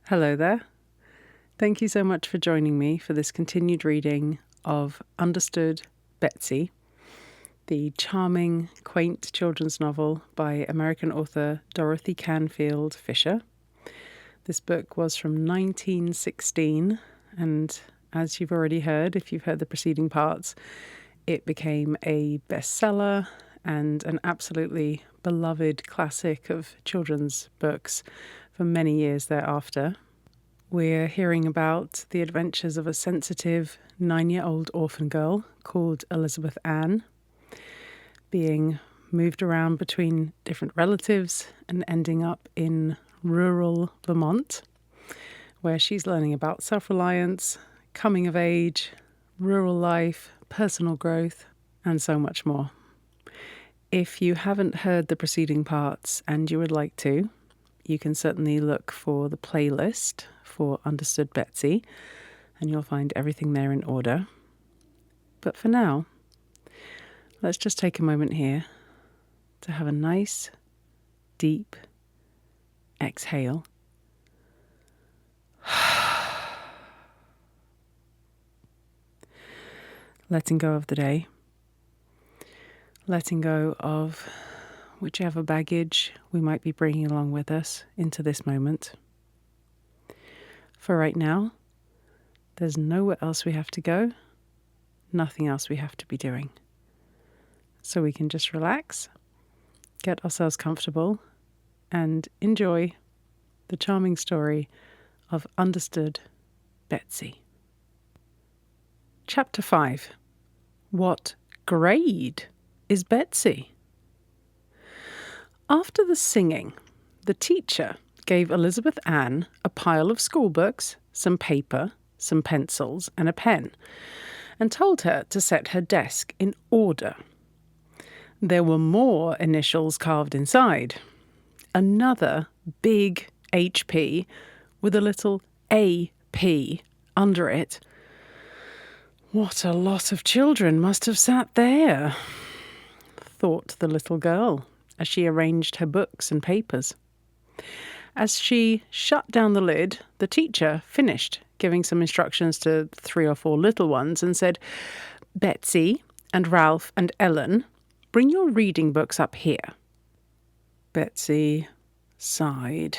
Hello there. Thank you so much for joining me for this continued reading of Understood Betsy, the charming, quaint children's novel by American author Dorothy Canfield Fisher. This book was from 1916, and as you've already heard, if you've heard the preceding parts, it became a bestseller and an absolutely beloved classic of children's books for many years thereafter. We're hearing about the adventures of a sensitive 9-year-old orphan girl called Elizabeth Ann, being moved around between different relatives and ending up in rural Vermont, where she's learning about self-reliance, coming of age, rural life, personal growth, and so much more. If you haven't heard the preceding parts and you would like to, you can certainly look for the playlist for Understood Betsy, and you'll find everything there in order. But for now, let's just take a moment here to have a nice, deep exhale. Letting go of the day. Letting go of whichever baggage we might be bringing along with us into this moment. For right now, there's nowhere else we have to go, nothing else we have to be doing. So we can just relax, get ourselves comfortable, and enjoy the charming story of Understood Betsy. Chapter 5. What grade is Betsy? After the singing, the teacher gave Elizabeth Ann a pile of school books, some paper, some pencils, and a pen, and told her to set her desk in order. There were more initials carved inside. Another big HP with a little AP under it. What a lot of children must have sat there, thought the little girl, as she arranged her books and papers. As she shut down the lid, the teacher finished giving some instructions to 3 or 4 little ones and said, "Betsy and Ralph and Ellen, bring your reading books up here." Betsy sighed,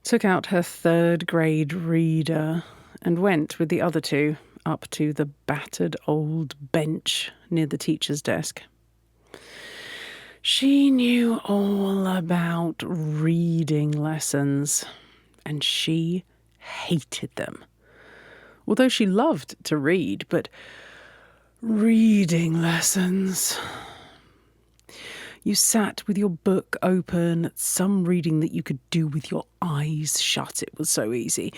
took out her 3rd grade reader and went with the other 2 up to the battered old bench near the teacher's desk. She knew all about reading lessons, and she hated them. Although she loved to read, but reading lessons. You sat with your book open, some reading that you could do with your eyes shut. It was so easy.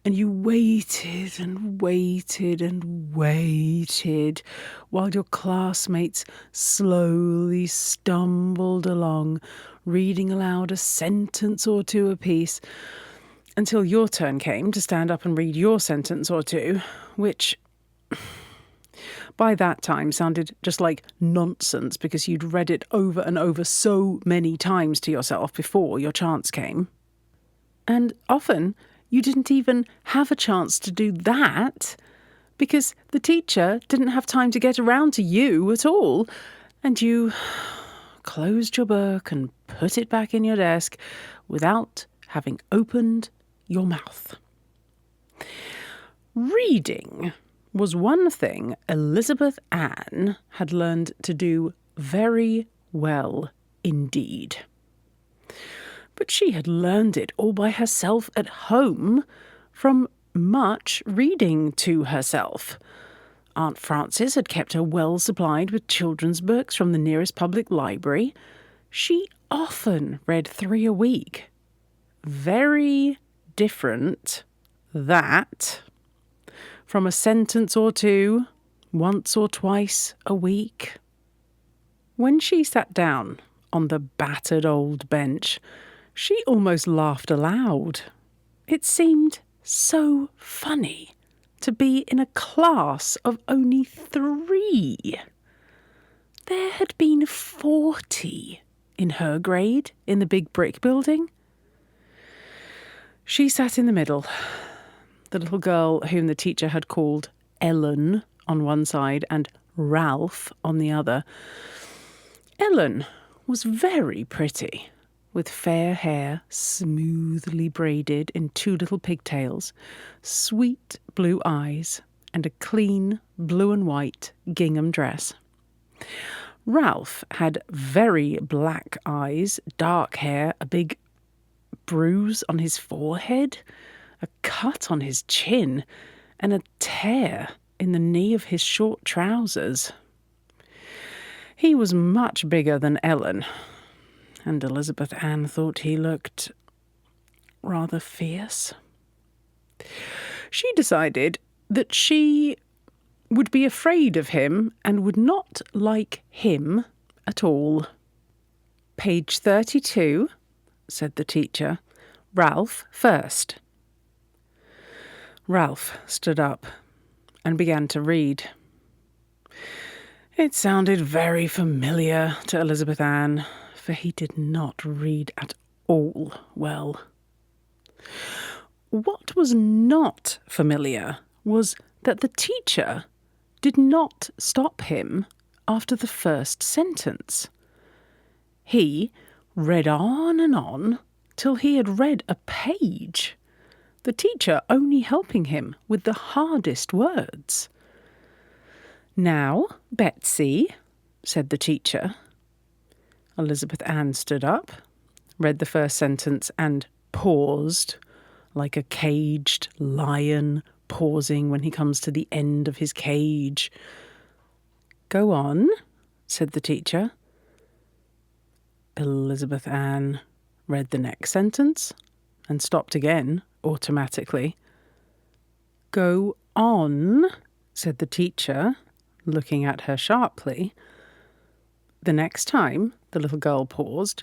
And you waited and waited and waited while your classmates slowly stumbled along, reading aloud a sentence or 2 apiece, until your turn came to stand up and read your sentence or 2, which by that time sounded just like nonsense because you'd read it over and over so many times to yourself before your chance came. And often you didn't even have a chance to do that because the teacher didn't have time to get around to you at all, and you closed your book and put it back in your desk without having opened your mouth. Reading was one thing Elizabeth Ann had learned to do very well indeed. But she had learned it all by herself at home from much reading to herself. Aunt Frances had kept her well supplied with children's books from the nearest public library. She often read 3 a week. Very different, that, from a sentence or 2, once or twice a week. When she sat down on the battered old bench, she almost laughed aloud. It seemed so funny to be in a class of only 3. There had been 40 in her grade in the big brick building. She sat in the middle, the little girl whom the teacher had called Ellen on one side and Ralph on the other. Ellen was very pretty, with fair hair smoothly braided in two little pigtails, sweet blue eyes, and a clean blue and white gingham dress. Ralph had very black eyes, dark hair, a big bruise on his forehead, a cut on his chin, and a tear in the knee of his short trousers. He was much bigger than Ellen, and Elizabeth Ann thought he looked rather fierce. She decided that she would be afraid of him and would not like him at all. "Page 32, said the teacher. "Ralph first." Ralph stood up and began to read. It sounded very familiar to Elizabeth Ann, for he did not read at all well. What was not familiar was that the teacher did not stop him after the first sentence. He read on and on till he had read a page, the teacher only helping him with the hardest words. "Now, Betsy," said the teacher. Elizabeth Ann stood up, read the first sentence, and paused, like a caged lion pausing when he comes to the end of his cage. "Go on," said the teacher. Elizabeth Ann read the next sentence and stopped again, automatically. "Go on," said the teacher, looking at her sharply. The next time the little girl paused,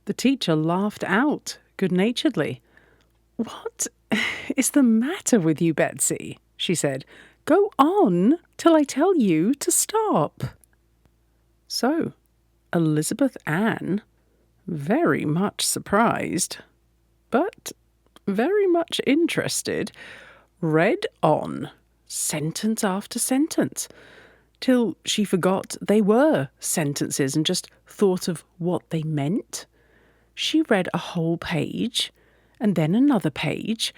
the teacher laughed out good-naturedly. "What is the matter with you, Betsy?" she said. "Go on till I tell you to stop." So Elizabeth Ann, very much surprised, but very much interested, read on, sentence after sentence, till she forgot they were sentences and just thought of what they meant. She read a whole page, and then another page,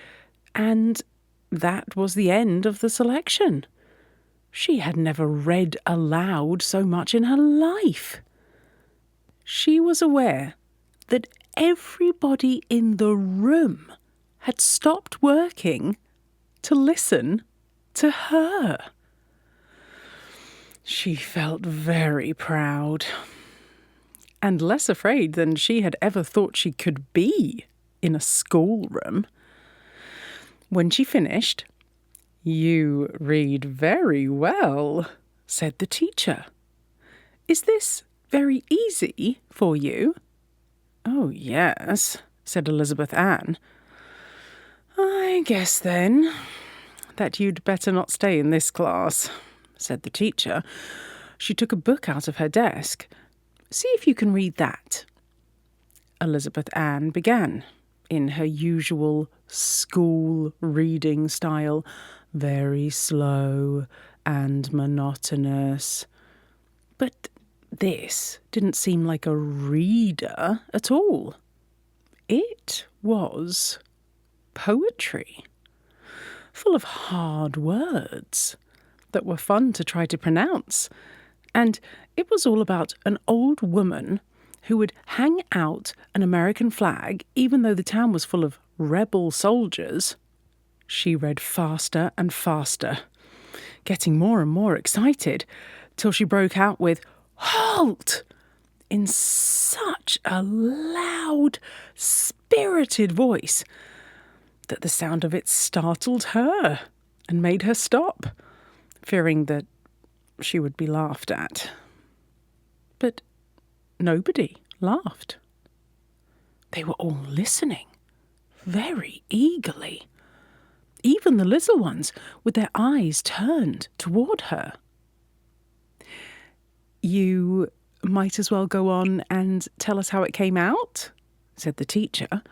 and that was the end of the selection. She had never read aloud so much in her life. She was aware that everybody in the room had stopped working to listen to her. She felt very proud, and less afraid than she had ever thought she could be in a schoolroom. When she finished, "You read very well," said the teacher. "Is this very easy for you?" "Oh, yes," said Elizabeth Ann. "I guess, then, that you'd better not stay in this class," said the teacher. She took a book out of her desk. "See if you can read that." Elizabeth Ann began, in her usual school reading style, very slow and monotonous. But this didn't seem like a reader at all. It was poetry, full of hard words that were fun to try to pronounce. And it was all about an old woman who would hang out an American flag even though the town was full of rebel soldiers. She read faster and faster, getting more and more excited, till she broke out with "Halt!" in such a loud, spirited voice that the sound of it startled her and made her stop, fearing that she would be laughed at. But nobody laughed. They were all listening, very eagerly, even the little ones with their eyes turned toward her. "You might as well go on and tell us how it came out," said the teacher.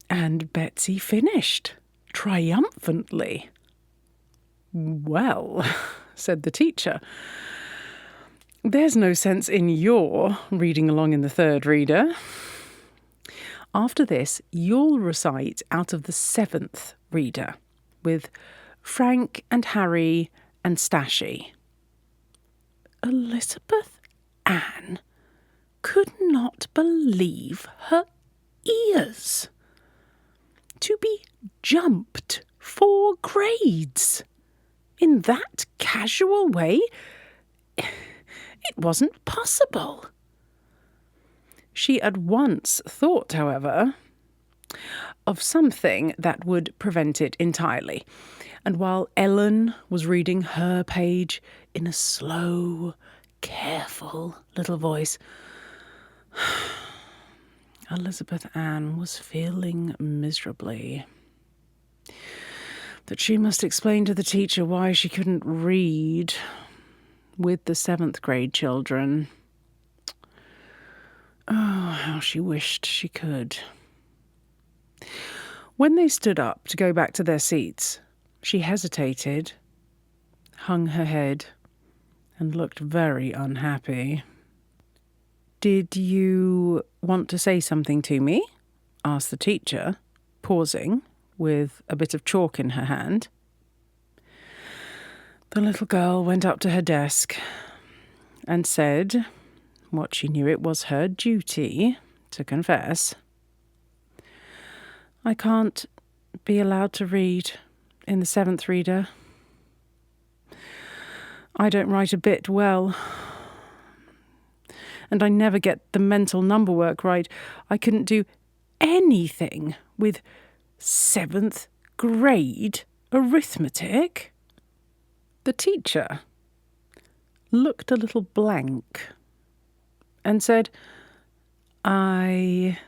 And Betsy finished, triumphantly. "Well," said the teacher, "there's no sense in your reading along in the third reader. After this, you'll recite out of the seventh reader with Frank and Harry and Stashy." Elizabeth Ann could not believe her ears. To be jumped 4 grades in that casual way, it wasn't possible. She at once thought, however, of something that would prevent it entirely. And while Ellen was reading her page in a slow, careful little voice, Elizabeth Ann was feeling miserably. That she must explain to the teacher why she couldn't read with the 7th grade children. Oh, how she wished she could. When they stood up to go back to their seats, she hesitated, hung her head, and looked very unhappy. "Did you want to say something to me?" asked the teacher, pausing with a bit of chalk in her hand. The little girl went up to her desk and said what she knew it was her duty to confess. "I can't be allowed to read in the 7th reader. I don't write a bit well, and I never get the mental number work right. I couldn't do anything with 7th grade arithmetic." The teacher looked a little blank and said, "I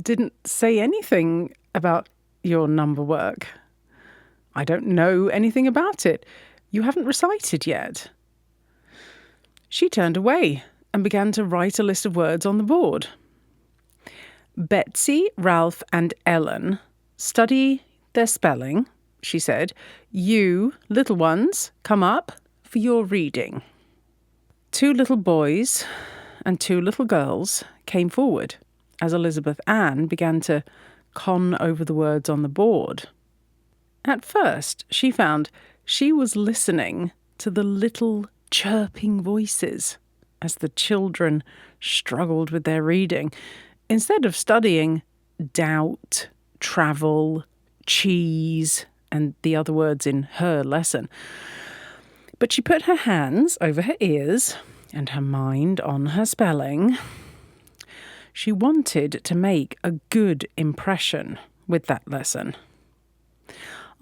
didn't say anything about your number work. I don't know anything about it. You haven't recited yet." She turned away and began to write a list of words on the board. "Betsy, Ralph, and Ellen study their spelling," she said. "You, little ones, come up for your reading." 2 little boys and 2 little girls came forward as Elizabeth Ann began to con over the words on the board. At first, she found she was listening to the little chirping voices as the children struggled with their reading, instead of studying doubt, travel, cheese, and the other words in her lesson. But she put her hands over her ears and her mind on her spelling. She wanted to make a good impression with that lesson.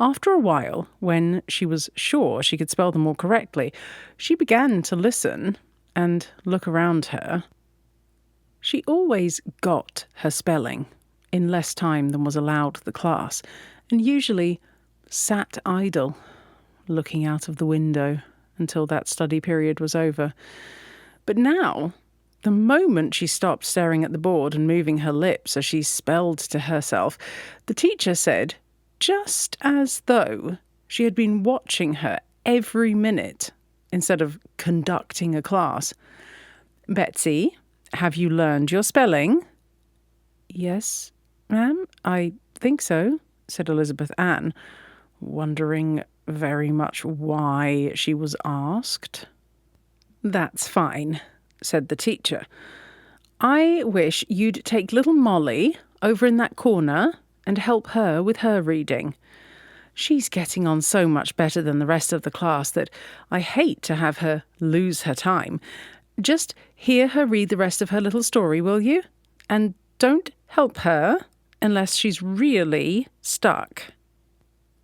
After a while, when she was sure she could spell them all correctly, she began to listen and look around her. She always got her spelling in less time than was allowed the class, and usually sat idle, looking out of the window until that study period was over. But now, the moment she stopped staring at the board and moving her lips as she spelled to herself, the teacher said, just as though she had been watching her every minute instead of conducting a class, "Betsy, have you learned your spelling?" "Yes, ma'am, I think so," said Elizabeth Ann, wondering very much why she was asked. "That's fine," said the teacher. "I wish you'd take little Molly over in that corner and help her with her reading. She's getting on so much better than the rest of the class that I hate to have her lose her time. Just hear her read the rest of her little story, will you? And don't help her unless she's really stuck."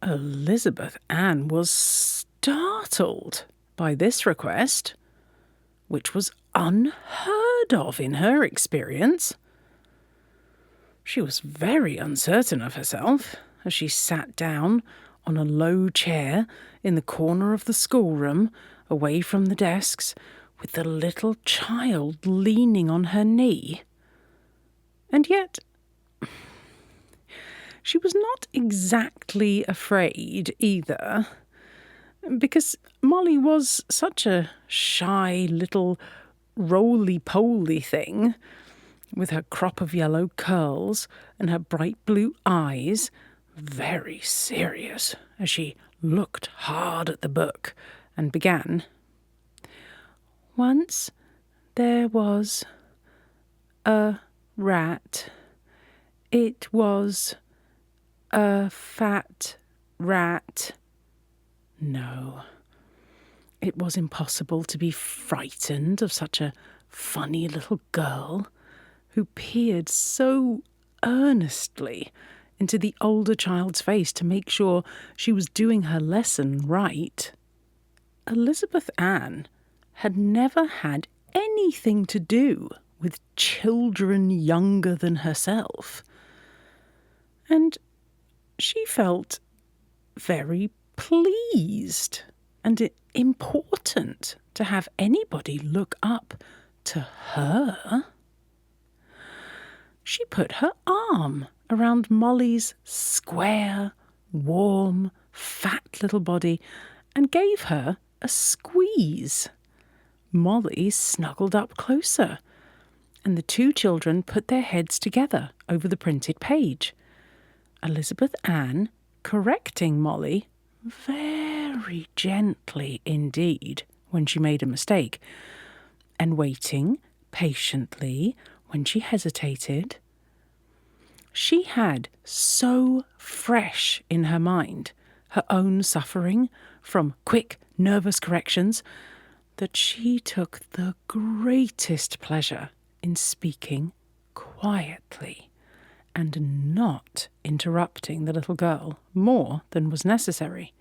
Elizabeth Ann was startled by this request, which was unheard of in her experience. She was very uncertain of herself as she sat down on a low chair in the corner of the schoolroom, away from the desks, with the little child leaning on her knee. And yet, She was not exactly afraid either, because Molly was such a shy little roly-poly thing, with her crop of yellow curls and her bright blue eyes, very serious as she looked hard at the book and began. Once there was a rat. It was a fat rat. No, it was impossible to be frightened of such a funny little girl who peered so earnestly into the older child's face to make sure she was doing her lesson right. Elizabeth Ann had never had anything to do with children younger than herself, and she felt very pleased and important to have anybody look up to her. She put her arm around Molly's square, warm, fat little body and gave her a squeeze. Molly snuggled up closer, and the two children put their heads together over the printed page. Elizabeth Ann correcting Molly very gently indeed when she made a mistake, and waiting patiently when she hesitated. She had so fresh in her mind her own suffering from quick, nervous corrections that she took the greatest pleasure in speaking quietly and not interrupting the little girl more than was necessary.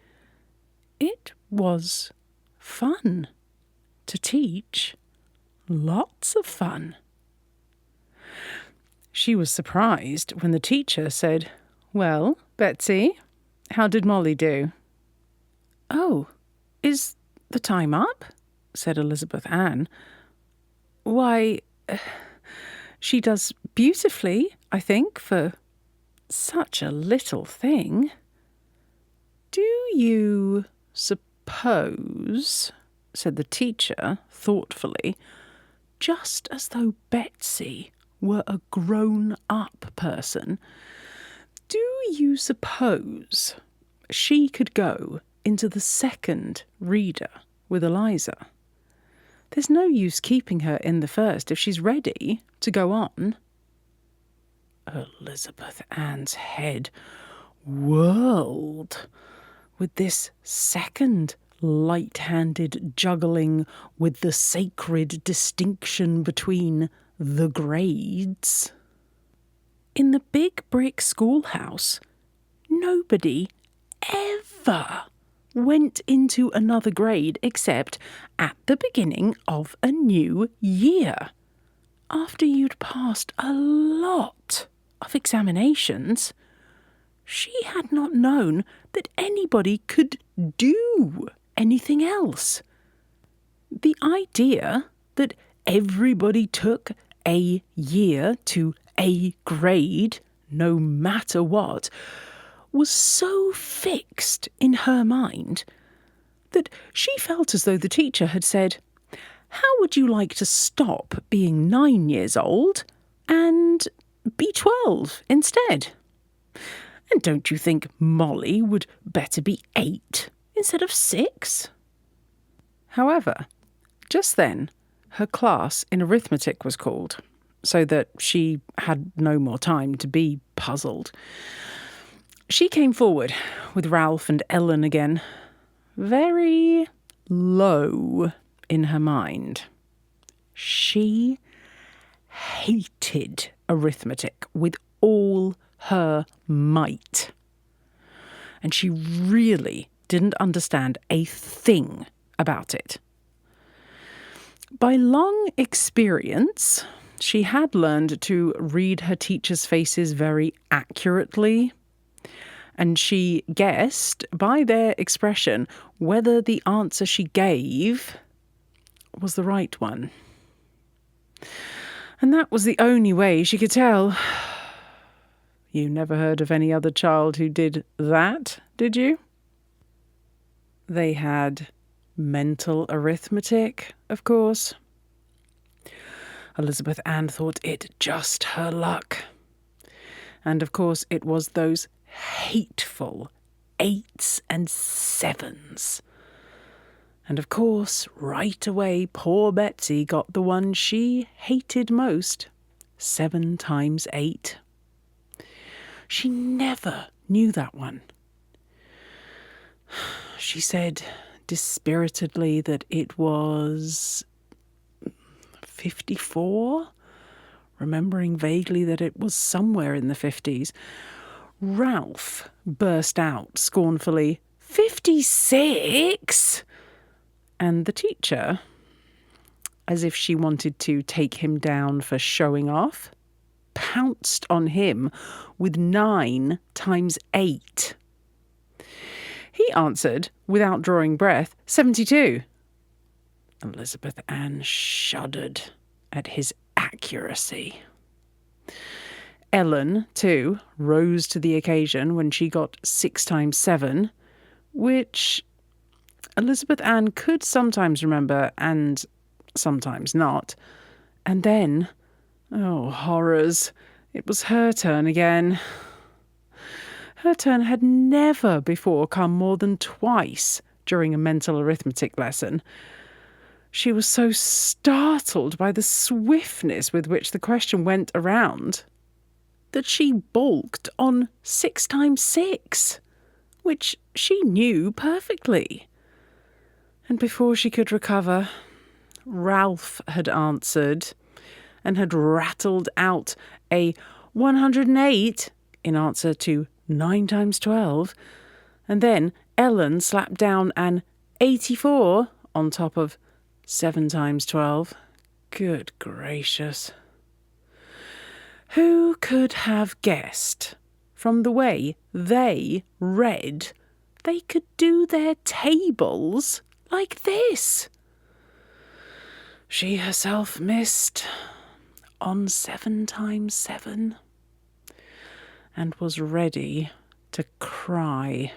It was fun to teach, lots of fun. She was surprised when the teacher said, "Well, Betsy, how did Molly do?" "Oh, is the time up?" said Elizabeth Ann. "Why, she does beautifully, I think, for such a little thing." "Do you suppose," said the teacher thoughtfully, just as though Betsy were a grown-up person, "do you suppose she could go into the second reader with Eliza? There's no use keeping her in the first if she's ready to go on." Elizabeth Ann's head whirled with this second light-handed juggling with the sacred distinction between the grades. In the big brick schoolhouse, nobody ever went into another grade except at the beginning of a new year, after you'd passed a lot of examinations. She had not known that anybody could do anything else. The idea that everybody took a year to a grade, no matter what, was so fixed in her mind that she felt as though the teacher had said, "How would you like to stop being 9 years old and be 12 instead? And don't you think Molly would better be 8 instead of 6? However, just then her class in arithmetic was called, so that she had no more time to be puzzled. She came forward with Ralph and Ellen again, very low in her mind. She hated arithmetic with all her might, and she really didn't understand a thing about it. By long experience, she had learned to read her teachers' faces very accurately, and she guessed by their expression whether the answer she gave was the right one. And that was the only way she could tell. You never heard of any other child who did that, did you? They had mental arithmetic, of course. Elizabeth Ann thought it just her luck. And of course it was those hateful 8s and 7s. And of course, right away, poor Betsy got the one she hated most, 7 times 8. She never knew that one. She said dispiritedly that it was 54, remembering vaguely that it was somewhere in the 50s. Ralph burst out scornfully, 56? And the teacher, as if she wanted to take him down for showing off, pounced on him with 9 times 8. He answered, without drawing breath, 72. Elizabeth Ann shuddered at his accuracy. Ellen, too, rose to the occasion when she got 6 times 7, which Elizabeth Ann could sometimes remember and sometimes not. And then, oh, horrors, it was her turn again. Her turn had never before come more than twice during a mental arithmetic lesson. She was so startled by the swiftness with which the question went around that she balked on 6 times 6, which she knew perfectly. And before she could recover, Ralph had answered and had rattled out a 108 in answer to 9 times 12, and then Ellen slapped down an 84 on top of 7 times 12. Good gracious. Who could have guessed, from the way they read, they could do their tables like this? She herself missed on 7 times 7 and was ready to cry.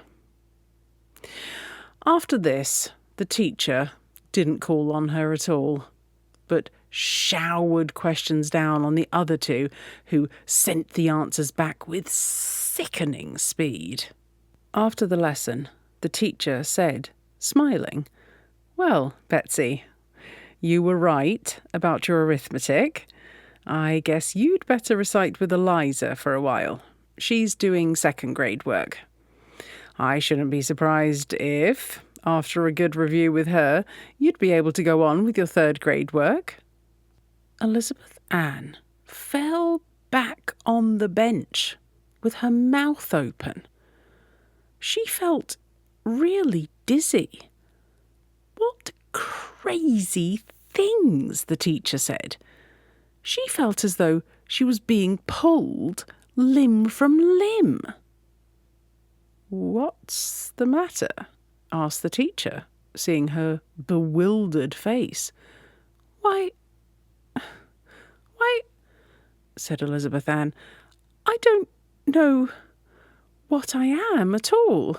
After this, the teacher didn't call on her at all, but showered questions down on the other two, who sent the answers back with sickening speed. After the lesson, the teacher said, smiling, "Well, Betsy, you were right about your arithmetic. I guess you'd better recite with Eliza for a while. She's doing 2nd grade work. I shouldn't be surprised if, after a good review with her, you'd be able to go on with your 3rd grade work." Elizabeth Ann fell back on the bench with her mouth open. She felt really dizzy. What crazy things, the teacher said. She felt as though she was being pulled limb from limb. "What's the matter?" asked the teacher, seeing her bewildered face. Why, said Elizabeth Ann, "I don't know what I am at all.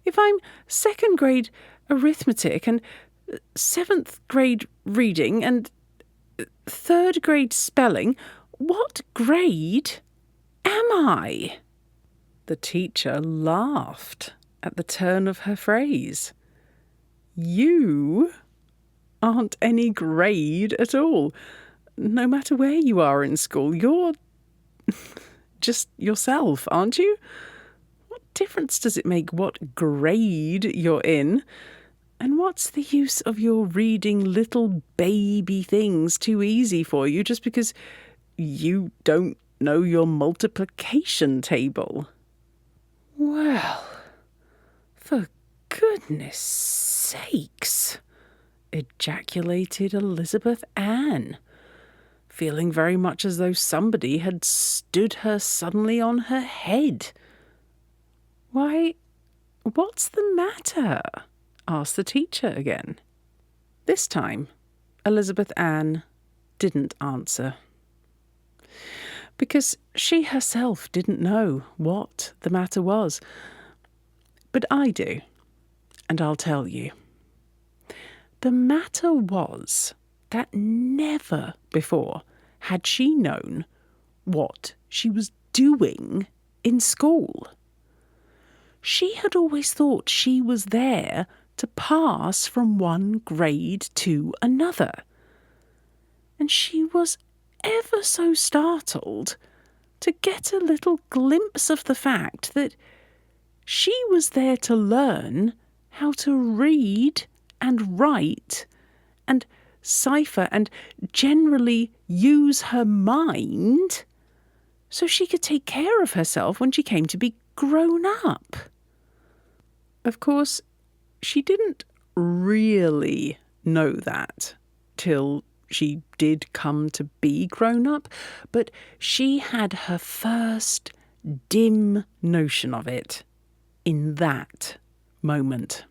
If I'm 2nd grade arithmetic and 7th grade reading and 3rd grade spelling, what grade am I?" The teacher laughed at the turn of her phrase. "You aren't any grade at all. No matter where you are in school, you're just yourself, aren't you? What difference does it make what grade you're in? And what's the use of your reading little baby things too easy for you just because you don't know your multiplication table?" "Well, for goodness sakes," ejaculated Elizabeth Ann, feeling very much as though somebody had stood her suddenly on her head. "Why, what's the matter?" asked the teacher again. This time, Elizabeth Ann didn't answer. because she herself didn't know what the matter was. But I do, and I'll tell you. The matter was that never before had she known what she was doing in school. She had always thought she was there to pass from one grade to another. And she was ever so startled to get a little glimpse of the fact that she was there to learn how to read and write and cipher and generally use her mind so she could take care of herself when she came to be grown up. Of course, she didn't really know that till she did come to be grown up, but she had her first dim notion of it in that moment.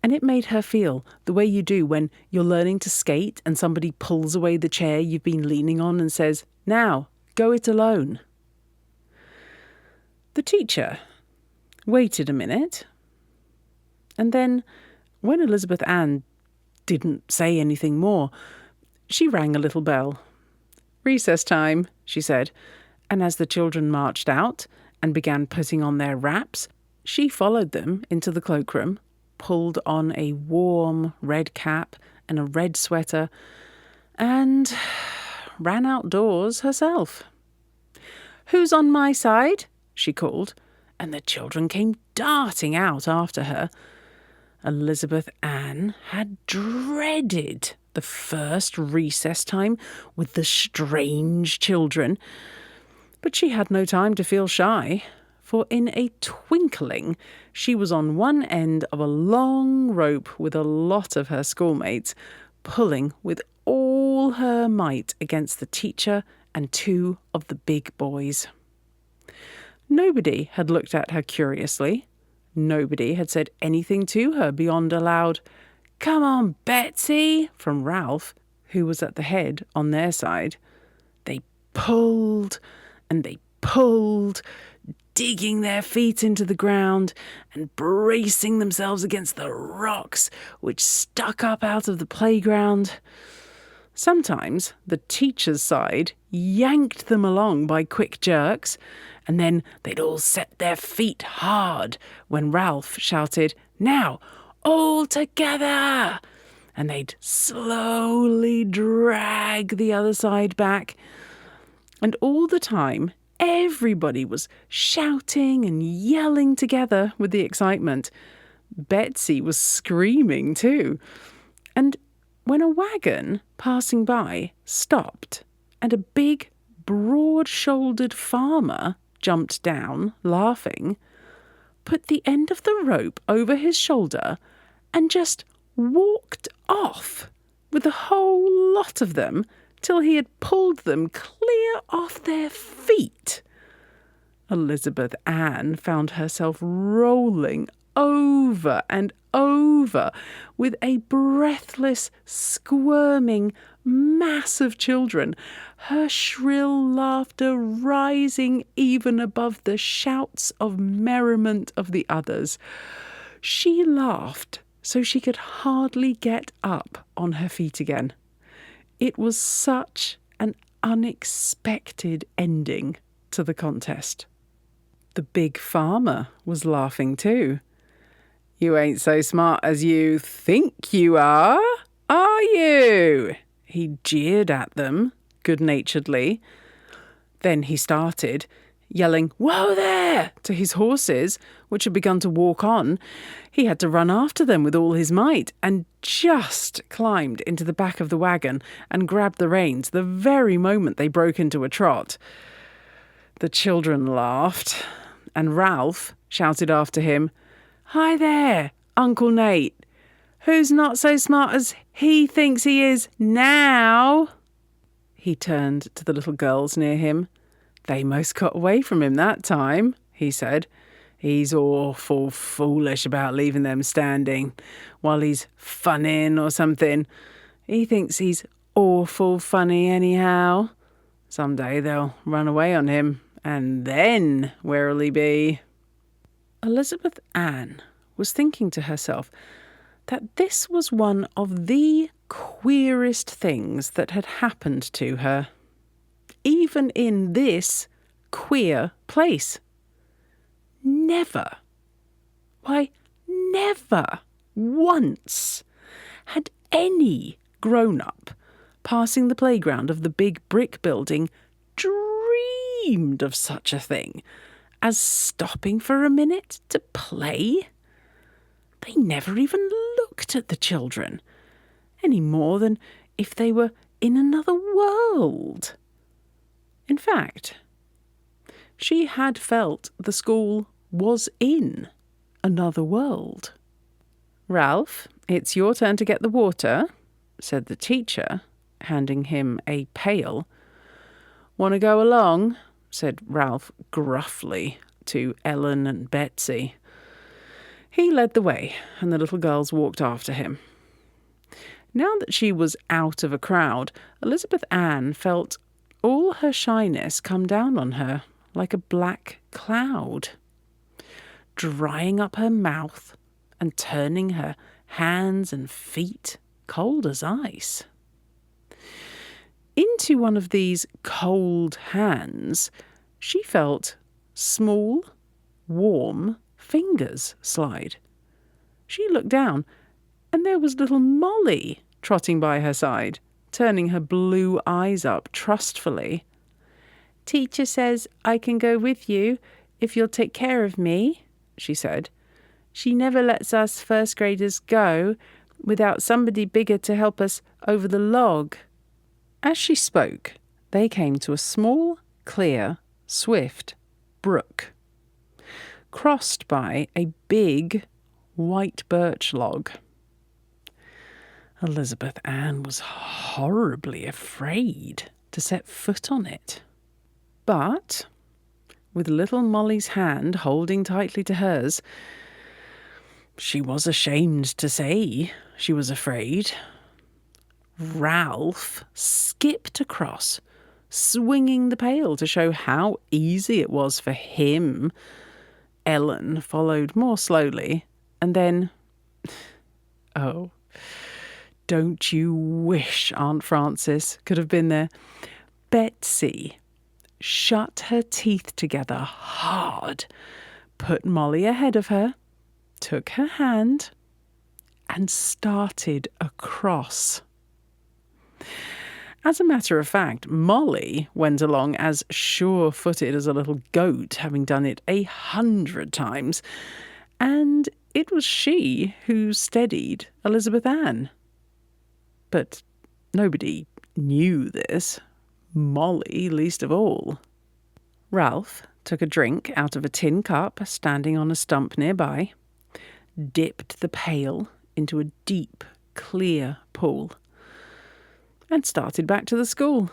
And it made her feel the way you do when you're learning to skate and somebody pulls away the chair you've been leaning on and says, "Now, go it alone." The teacher waited a minute, and then, when Elizabeth Ann didn't say anything more, she rang a little bell. "Recess time," she said, and as the children marched out and began putting on their wraps, she followed them into the cloakroom, pulled on a warm red cap and a red sweater, and ran outdoors herself. "Who's on my side?" she called, and the children came darting out after her. Elizabeth Ann had dreaded the first recess time with the strange children, but she had no time to feel shy, for in a twinkling she was on one end of a long rope with a lot of her schoolmates, pulling with all her might against the teacher and two of the big boys. Nobody had looked at her curiously. Nobody had said anything to her beyond a loud, "Come on, Betsy," from Ralph, who was at the head on their side. They pulled and they pulled, digging their feet into the ground and bracing themselves against the rocks which stuck up out of the playground. Sometimes the teacher's side yanked them along by quick jerks, and then they'd all set their feet hard when Ralph shouted, "Now, all together!" And they'd slowly drag the other side back. And all the time, everybody was shouting and yelling together with the excitement. Betsy was screaming too. And when a wagon passing by stopped and a big, broad-shouldered farmer jumped down, laughing, put the end of the rope over his shoulder and just walked off with the whole lot of them till he had pulled them clear off their feet. Elizabeth Ann found herself rolling over and over with a breathless, squirming mass of children, her shrill laughter rising even above the shouts of merriment of the others. She laughed so she could hardly get up on her feet again. It was such an unexpected ending to the contest. The big farmer was laughing too. "You ain't so smart as you think you are you?" He jeered at them good-naturedly. Then he started, yelling, "Whoa there!" to his horses, which had begun to walk on. He had to run after them with all his might, and just climbed into the back of the wagon and grabbed the reins the very moment they broke into a trot. The children laughed, and Ralph shouted after him, "Hi there, Uncle Nate. Who's not so smart as he thinks he is now?" He turned to the little girls near him. "They most got away from him that time," he said. "He's awful foolish about leaving them standing while he's funning or something. He thinks he's awful funny anyhow." Some day they'll run away on him, and then where'll he be? Elizabeth Ann was thinking to herself that this was one of the queerest things that had happened to her, even in this queer place. Never, why, never once had any grown-up passing the playground of the big brick building dreamed of such a thing as stopping for a minute to play. They never even looked at the children, any more than if they were in another world. In fact, she had felt the school was in another world. "Ralph, it's your turn to get the water," said the teacher, handing him a pail. "Want to go along?" said Ralph gruffly to Ellen and Betsy. He led the way, and the little girls walked after him. Now that she was out of a crowd, Elizabeth Ann felt all her shyness come down on her like a black cloud, drying up her mouth and turning her hands and feet cold as ice. Into one of these cold hands, she felt small, warm fingers slide. She looked down, and there was little Molly trotting by her side, turning her blue eyes up trustfully. "Teacher says I can go with you if you'll take care of me," she said. "She never lets us first graders go without somebody bigger to help us over the log." As she spoke, they came to a small, clear, swift brook, crossed by a big white birch log. Elizabeth Ann was horribly afraid to set foot on it. But, with little Molly's hand holding tightly to hers, she was ashamed to say she was afraid. Ralph skipped across, swinging the pail to show how easy it was for him. Ellen followed more slowly, and then... Oh, don't you wish Aunt Frances could have been there? Betsy shut her teeth together hard, put Molly ahead of her, took her hand, and started across. As a matter of fact, Molly went along as sure-footed as a little goat, having done it 100 times, and it was she who steadied Elizabeth Ann. But nobody knew this, Molly least of all. Ralph took a drink out of a tin cup standing on a stump nearby, dipped the pail into a deep, clear pool, and started back to the school.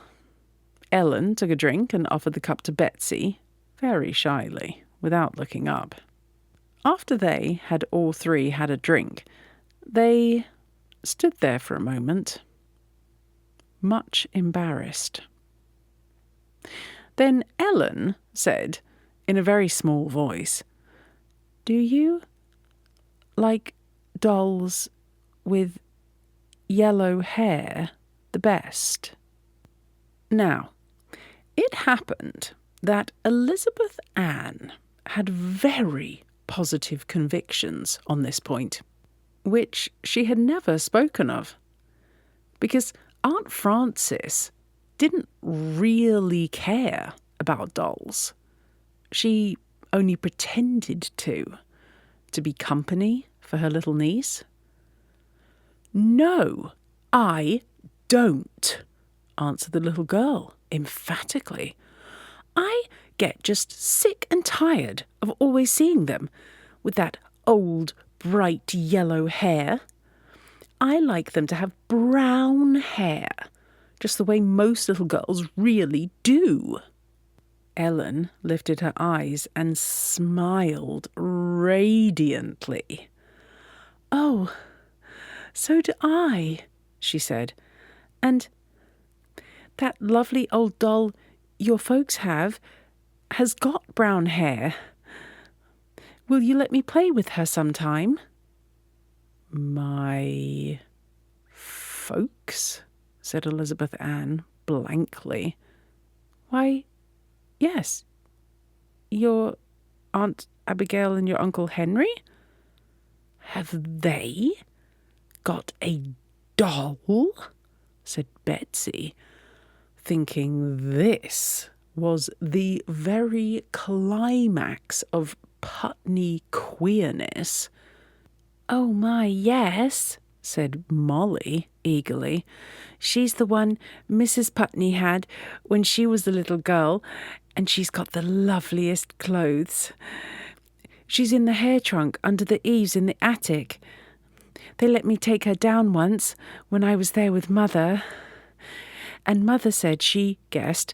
Ellen took a drink and offered the cup to Betsy, very shyly, without looking up. After they had all three had a drink, they stood there for a moment, much embarrassed. Then Ellen said, in a very small voice, "Do you like dolls with yellow hair the best?" Now, it happened that Elizabeth Ann had very positive convictions on this point, which she had never spoken of, because Aunt Frances didn't really care about dolls. She only pretended to be company for her little niece. "No, I don't," answered the little girl emphatically. "I get just sick and tired of always seeing them with that old, bright yellow hair. I like them to have brown hair, just the way most little girls really do." Ellen lifted her eyes and smiled radiantly. "Oh, so do I," she said. "And that lovely old doll your folks have has got brown hair. Will you let me play with her sometime?" "My folks?" said Elizabeth Ann blankly. "Why, yes. Your Aunt Abigail and your Uncle Henry? Have they got a doll?" said Betsy, thinking this was the very climax of Putney queerness. "Oh my, yes," said Molly eagerly. "She's the one Mrs. Putney had when she was the little girl, and she's got the loveliest clothes. She's in the hair trunk under the eaves in the attic. They let me take her down once when I was there with Mother. And Mother said she guessed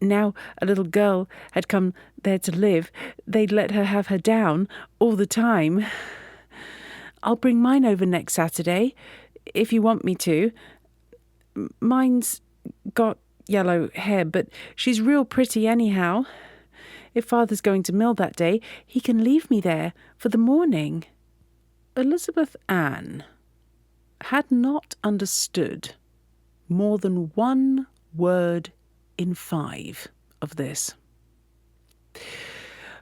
now a little girl had come there to live, they'd let her have her down all the time. I'll bring mine over next Saturday, if you want me to. Mine's got yellow hair, but she's real pretty anyhow. If Father's going to mill that day, he can leave me there for the morning." Elizabeth Ann had not understood more than one word in 5 of this.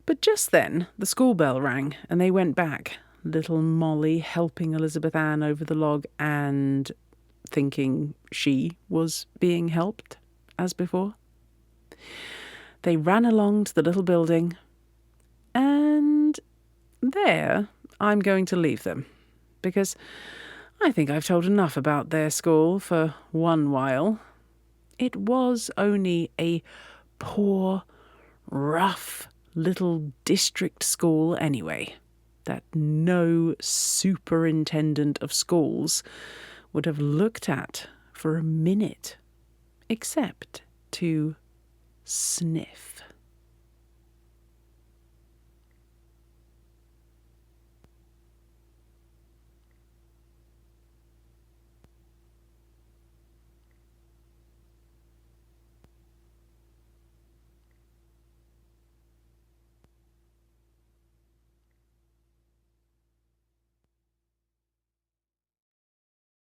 But just then the school bell rang and they went back, little Molly helping Elizabeth Ann over the log and thinking she was being helped as before. They ran along to the little building, and there I'm going to leave them, because I think I've told enough about their school for one while. It was only a poor, rough little district school anyway, that no superintendent of schools would have looked at for a minute, except to sniff.